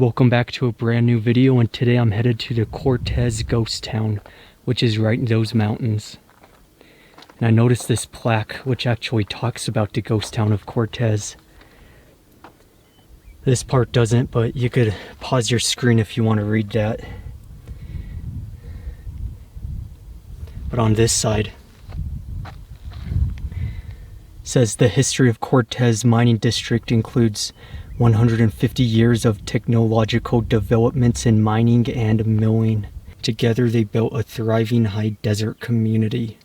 Welcome back to a brand new video, and today I'm headed to the Cortez ghost town, which is right in those mountains. And I noticed this plaque which actually talks about the ghost town of Cortez. This part doesn't, but you could pause your screen if you want to read that. But on this side, it says the history of Cortez mining district includes 150 years of technological developments in mining and milling. Together they built a thriving high desert community.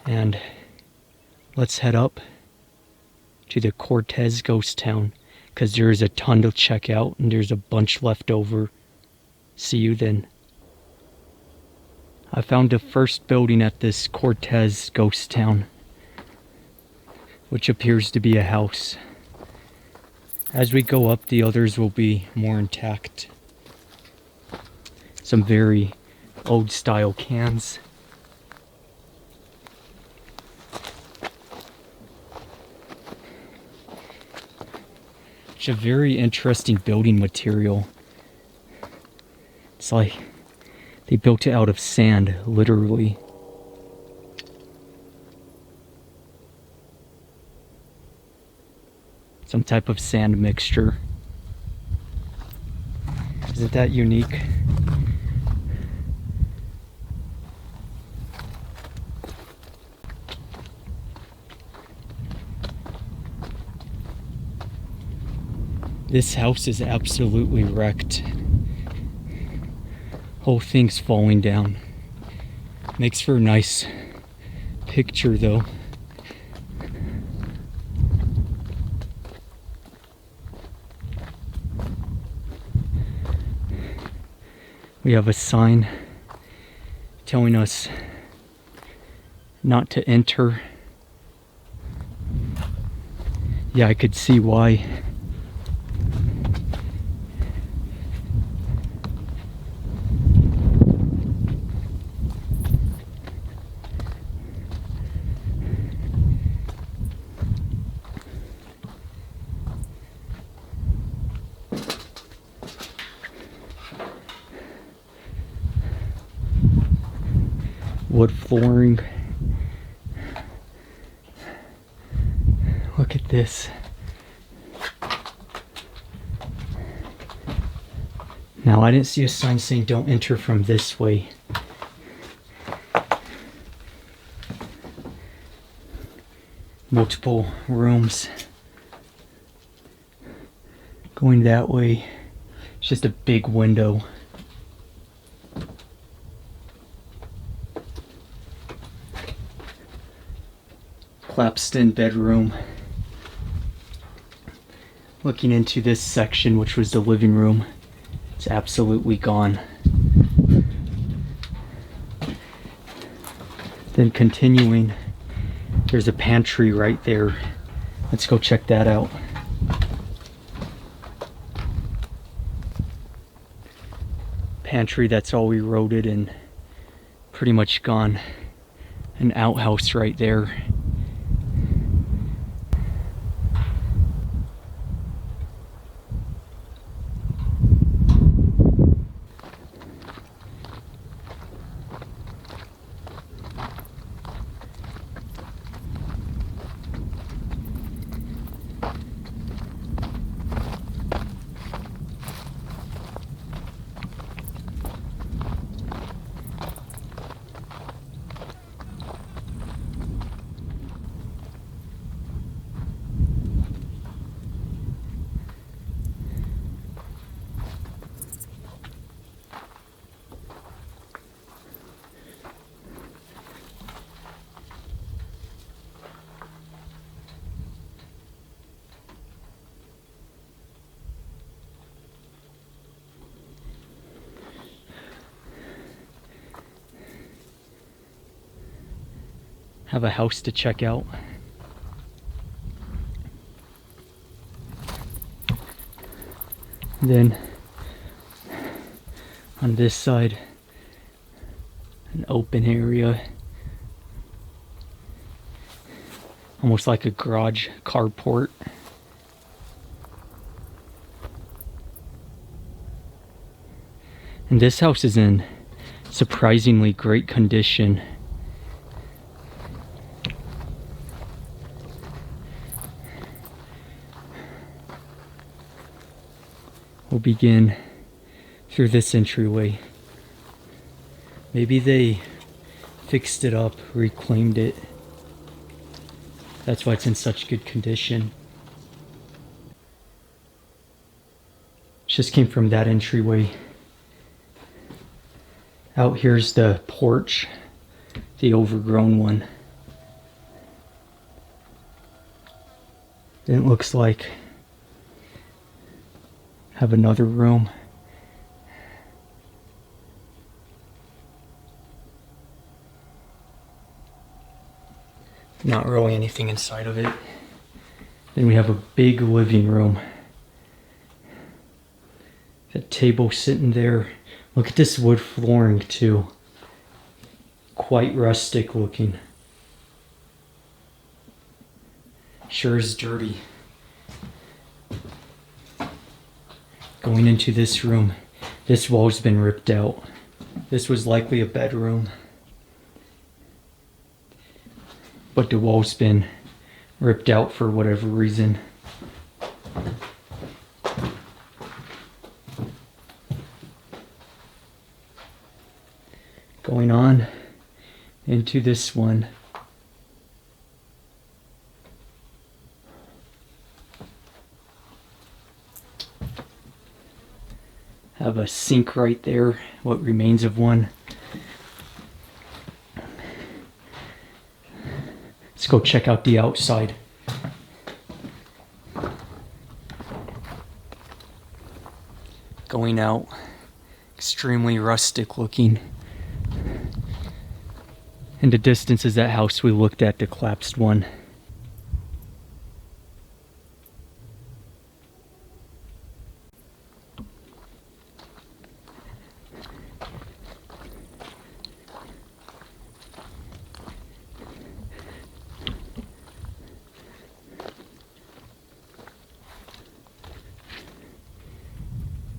And let's head up to the Cortez ghost town, because there is a ton to check out and there's a bunch left over. See you then. I found the first building at this Cortez ghost town, which appears to be a house. As we go up, the others will be more intact. Some very old style cans. It's a very interesting building material. It's like they built it out of sand, literally. Some type of sand mixture. Isn't that unique? This house is absolutely wrecked. Whole thing's falling down. Makes for a nice picture though. We have a sign telling us not to enter. Yeah, I could see why. Wood flooring. Look at this. Now, I didn't see a sign saying don't enter from this way. Multiple rooms going that way. It's just a big window. Collapsed in bedroom. Looking into this section, which was the living room, it's absolutely gone. Then continuing, there's a pantry right there. Let's go check that out. Pantry that's all eroded and pretty much gone. An outhouse right there. Have a house to check out. Then on this side, an open area almost like a garage carport. And this house is in surprisingly great condition. We'll begin through this entryway. Maybe they fixed it up, reclaimed it. That's why it's in such good condition. Just came from that entryway. Out here's the porch, the overgrown one. Then it looks like have another room. Not really anything inside of it. Then we have a big living room. That table sitting there. Look at this wood flooring too. Quite rustic looking. Sure is dirty. Going into this room. This wall's been ripped out. This was likely a bedroom. But the wall's been ripped out for whatever reason. Going on into this one. Have a sink right there, what remains of one. Let's go check out the outside. Going out, extremely rustic looking. In the distance is that house we looked at, the collapsed one.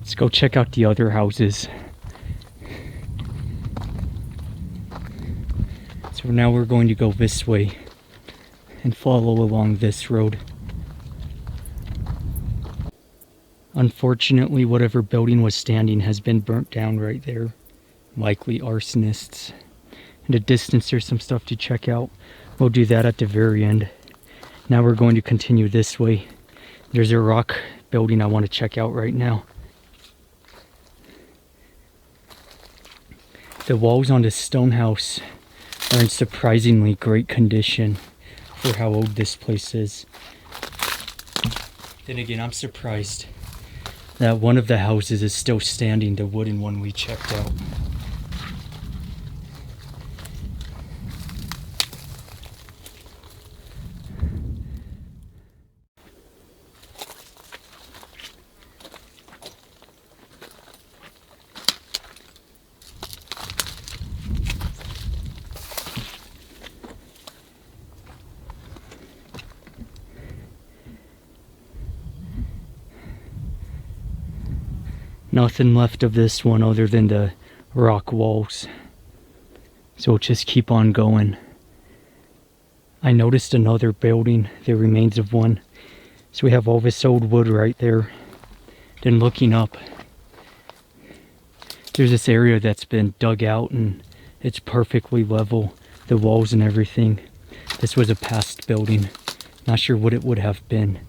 Let's go check out the other houses. So now we're going to go this way and follow along this road. Unfortunately, whatever building was standing has been burnt down right there. Likely arsonists. In the distance there's some stuff to check out. We'll do that at the very end. Now we're going to continue this way. There's a rock building I want to check out right now. The walls on this stone house are in surprisingly great condition for how old this place is. Then again, I'm surprised that one of the houses is still standing, the wooden one we checked out. Nothing left of this one other than the rock walls. So we'll just keep on going. I noticed another building, the remains of one. So we have all this old wood right there. Then looking up, there's this area that's been dug out and it's perfectly level. The walls and everything. This was a past building. Not sure what it would have been.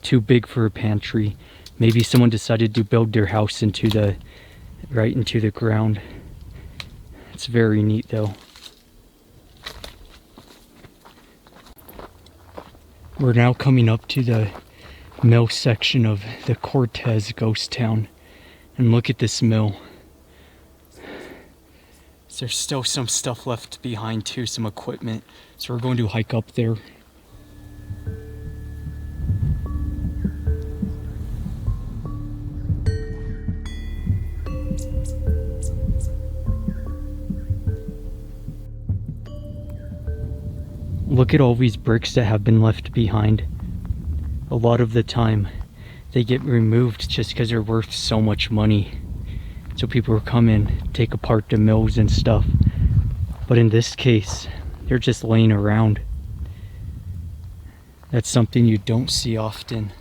Too big for a pantry. Maybe someone decided to build their house right into the ground. It's very neat though. We're now coming up to the mill section of the Cortez ghost town. And look at this mill. So there's still some stuff left behind too, some equipment. So we're going to hike up there. Look at all these bricks that have been left behind. A lot of the time they get removed just because they're worth so much money. So people will come in, take apart the mills and stuff. But in this case, they're just laying around. That's something you don't see often.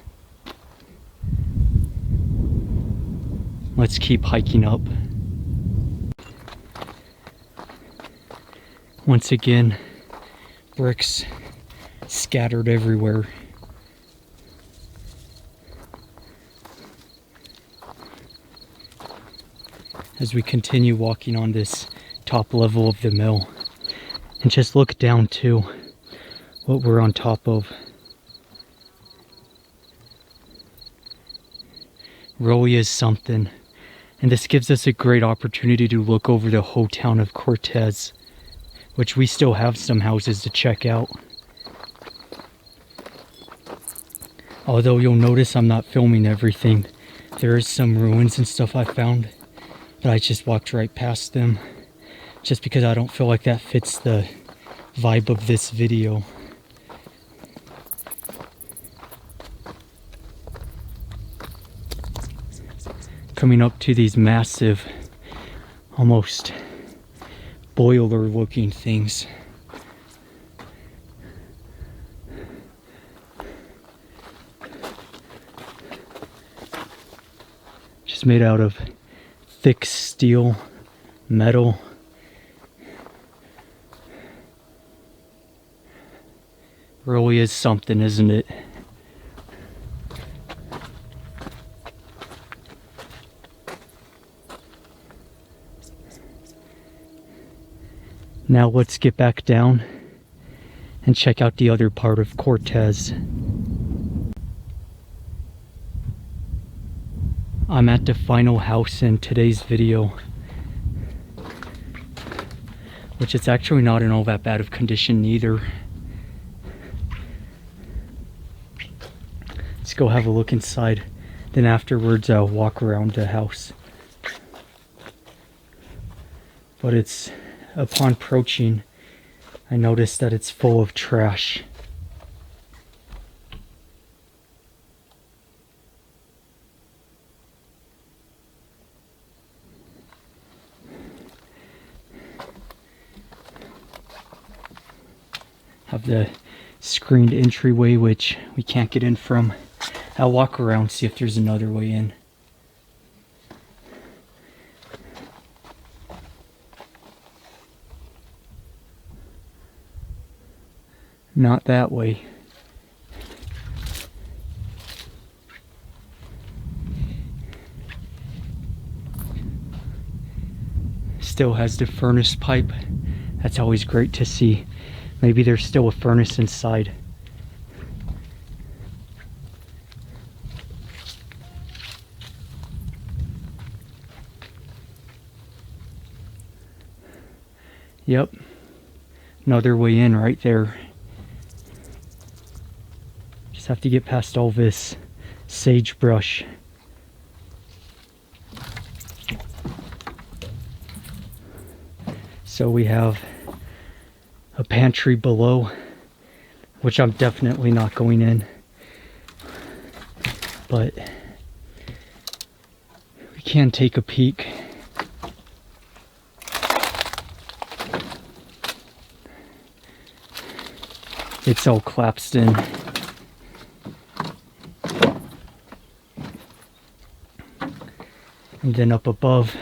Let's keep hiking up. Once again, bricks scattered everywhere. As we continue walking on this top level of the mill, and just look down to what we're on top of. Really is something, and this gives us a great opportunity to look over the whole town of Cortez, which we still have some houses to check out. Although you'll notice I'm not filming everything. There is some ruins and stuff I found, but I just walked right past them just because I don't feel like that fits the vibe of this video. Coming up to these massive, almost boiler looking things. Just made out of thick steel, metal. Really is something, isn't it? Now let's get back down and check out the other part of Cortez. I'm at the final house in today's video, which it's actually not in all that bad of condition either. Let's go have a look inside, then afterwards I'll walk around the house. But it's, upon approaching, I noticed that it's full of trash. Have the screened entryway, which we can't get in from. I'll walk around, see if there's another way in. Not that way. Still has the furnace pipe. That's always great to see. Maybe there's still a furnace inside. Yep. Another way in right there. Just have to get past all this sagebrush. So we have a pantry below, which I'm definitely not going in, but we can take a peek. It's all collapsed in. And then up above,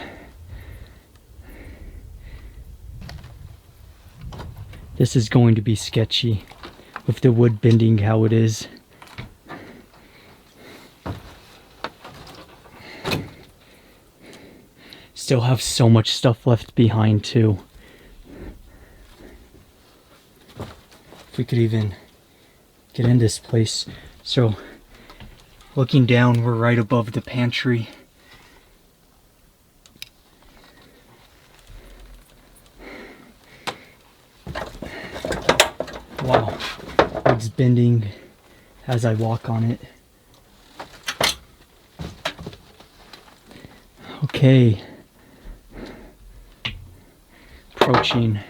this is going to be sketchy with the wood bending how it is. Still have so much stuff left behind too. If we could even get in this place. So looking down, we're right above the pantry. Wow, it's bending as I walk on it. Okay, approaching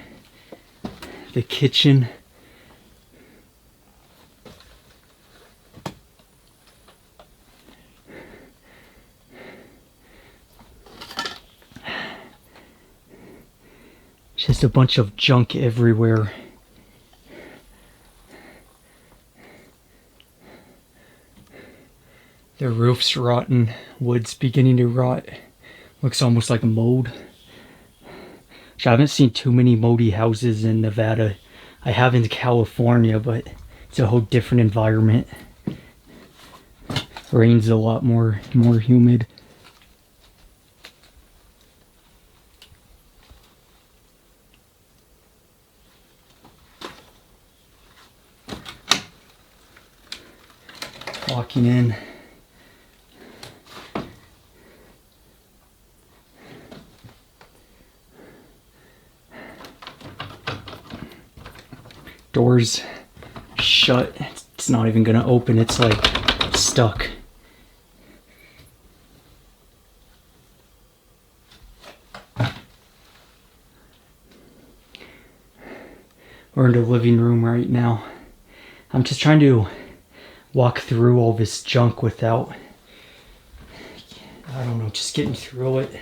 the kitchen Just a bunch of junk everywhere. The roof's rotten, wood's beginning to rot. Looks almost like mold. I haven't seen too many moldy houses in Nevada. I have in California, but it's a whole different environment. Rain's a lot more humid. Walking in. Doors shut. It's not even gonna open. It's like stuck. We're in the living room right now. I'm just trying to walk through all this junk without, I don't know, just getting through it.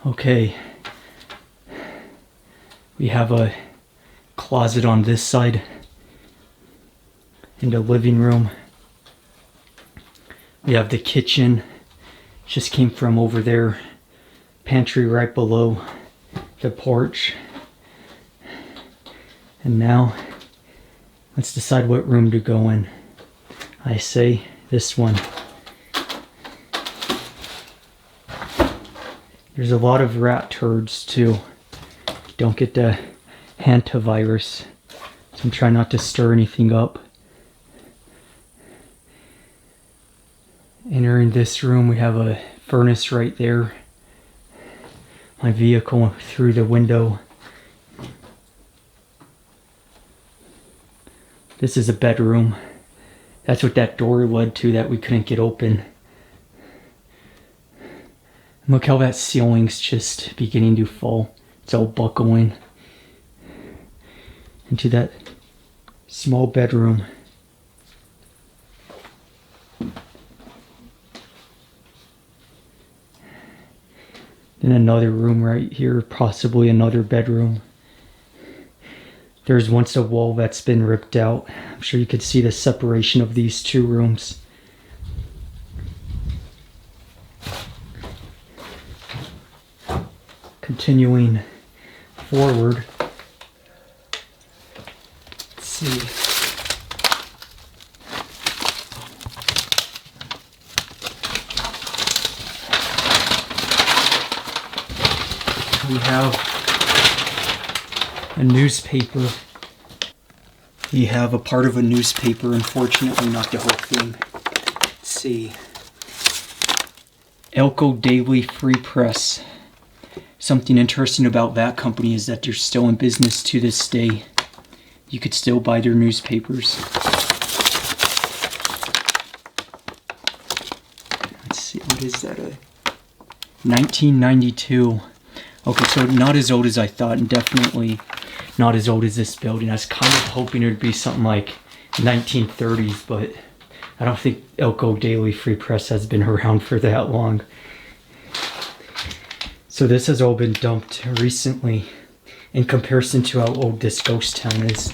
Okay, we have a closet on this side in the living room. We have the kitchen, just came from over there. Pantry right below the porch. And now, let's decide what room to go in. I say this one. There's a lot of rat turds too. Don't get the hantavirus. So I'm trying not to stir anything up. Entering this room, we have a furnace right there. My vehicle through the window. This is a bedroom. That's what that door led to that we couldn't get open. Look how that ceiling's just beginning to fall. It's all buckling into that small bedroom. Then another room right here, possibly another bedroom. There's once a wall that's been ripped out. I'm sure you could see the separation of these two rooms. Continuing forward. Let's see. We have a newspaper. We have a part of a newspaper, unfortunately not the whole thing. Let's see. Elko Daily Free Press. Something interesting about that company is that they're still in business to this day. You could still buy their newspapers. Let's see, what is that? 1992. Okay, so not as old as I thought, and definitely not as old as this building. I was kind of hoping it would be something like 1930s, but I don't think Elko Daily Free Press has been around for that long. So this has all been dumped recently in comparison to how old this ghost town is.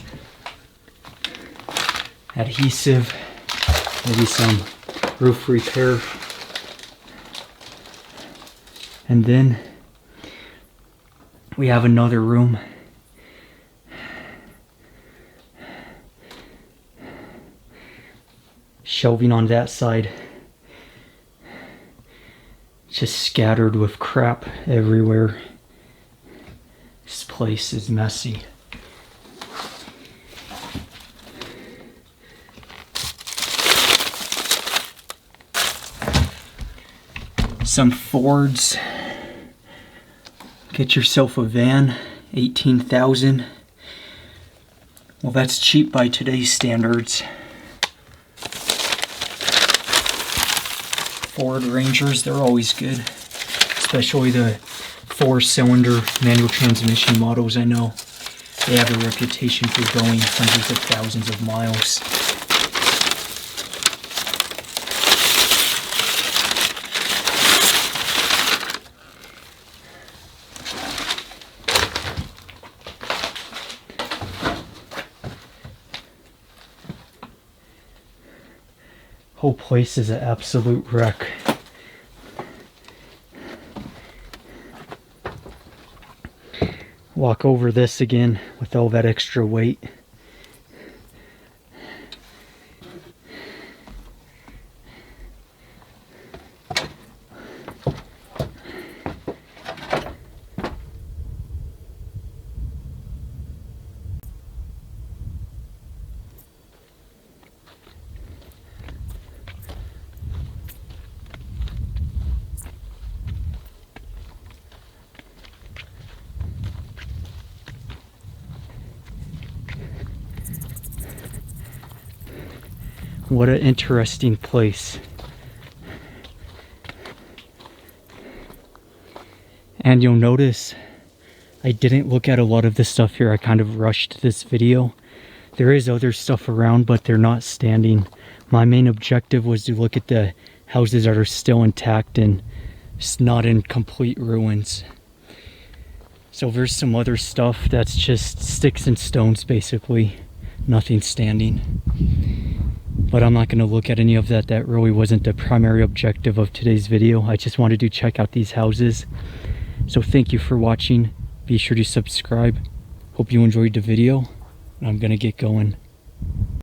Adhesive, maybe some roof repair. And then we have another room. Shelving on that side. Just scattered with crap everywhere. This place is messy. Some Fords. Get yourself a van, $18,000. Well, that's cheap by today's standards. Ford Rangers, they're always good. Especially the 4-cylinder manual transmission models, I know. They have a reputation for going hundreds of thousands of miles. Whole place is an absolute wreck. Walk over this again with all that extra weight. What an interesting place. And you'll notice I didn't look at a lot of the stuff here. I kind of rushed this video. There is other stuff around, but they're not standing. My main objective was to look at the houses that are still intact and not in complete ruins. So there's some other stuff that's just sticks and stones basically. Nothing standing. But I'm not going to look at any of that. That really wasn't the primary objective of today's video. I just wanted to check out these houses. So thank you for watching. Be sure to subscribe. Hope you enjoyed the video. I'm going to get going.